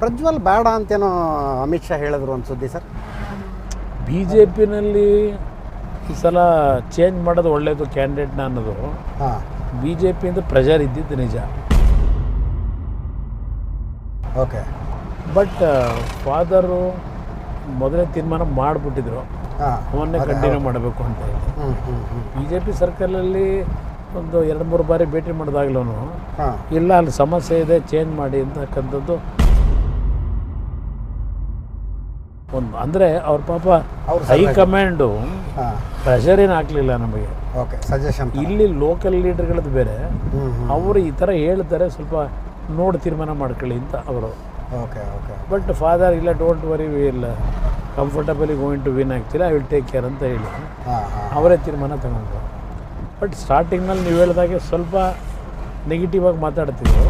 ಪ್ರಜ್ವಲ್ ಬೇಡ ಅಂತೇನೋ ಅಮಿತ್ ಶಾ ಹೇಳಿದ್ರು ಒಂದು ಸುದ್ದಿ ಸರ್. ಬಿ ಜೆ ಪಿನಲ್ಲಿ ಈ ಸಲ ಚೇಂಜ್ ಮಾಡೋದು ಒಳ್ಳೆಯದು ಕ್ಯಾಂಡಿಡೇಟ್ನ ಅನ್ನೋದು. ಹಾಂ, ಬಿ ಜೆ ಪಿಯಿಂದ ಪ್ರೆಷರ್ ಇದ್ದಿದ್ದು ನಿಜ. ಓಕೆ. ಬಟ್ ಫಾದರು ಮೊದಲೇ ತೀರ್ಮಾನ ಮಾಡಿಬಿಟ್ಟಿದ್ರು ಹಾಂ, ಅವನ್ನೇ ಕಂಟಿನ್ಯೂ ಮಾಡಬೇಕು ಅಂತ ಹೇಳಿ. ಬಿ ಜೆ ಪಿ ಸರ್ಕಲಲ್ಲಿ ಒಂದು 2-3 ಬಾರಿ ಭೇಟಿ ಮಾಡಿದಾಗ್ಲೂ ಹಾಂ, ಇಲ್ಲ ಅಲ್ಲಿ ಸಮಸ್ಯೆ ಇದೆ ಚೇಂಜ್ ಮಾಡಿ ಅಂತಕ್ಕಂಥದ್ದು ಒಂದು. ಅಂದರೆ ಅವ್ರ ಪಾಪ ಹೈಕಮಾಂಡು ಹಾಂ, ಪ್ರೆಷರ್ ಏನು ಹಾಕಲಿಲ್ಲ ನಮಗೆ. Okay, suggestion. ಇಲ್ಲಿ ಲೋಕಲ್ ಲೀಡರ್ಗಳದ್ದು ಬೇರೆ, ಅವರು ಈ ಥರ ಹೇಳ್ತಾರೆ ಸ್ವಲ್ಪ ನೋಡಿ ತೀರ್ಮಾನ ಮಾಡ್ಕೊಳ್ಳಿ ಅಂತ ಅವರು. Okay, okay. ಬಟ್ ಫಾದರ್ ಇಲ್ಲ, ಡೋಂಟ್ ವರಿ, ಇಲ್ಲ ಕಂಫರ್ಟಬಲಿ ಗೋಯಿಂಗ್ ಟು ವಿನ್ ಆಗ್ತಿಲ್ಲ, ಐ ವಿಲ್ ಟೇಕ್ ಕೇರ್ ಅಂತ ಹೇಳಿ ಹಾಂ, ಹಾಂ, ಅವರೇ ತೀರ್ಮಾನ ತಗೊಂಡ್ರು. ಬಟ್ ಸ್ಟಾರ್ಟಿಂಗ್ನಲ್ಲಿ ನೀವು ಹೇಳಿದಾಗೆ ಸ್ವಲ್ಪ ನೆಗೆಟಿವ್ ಆಗಿ ಮಾತಾಡ್ತಿದ್ರು.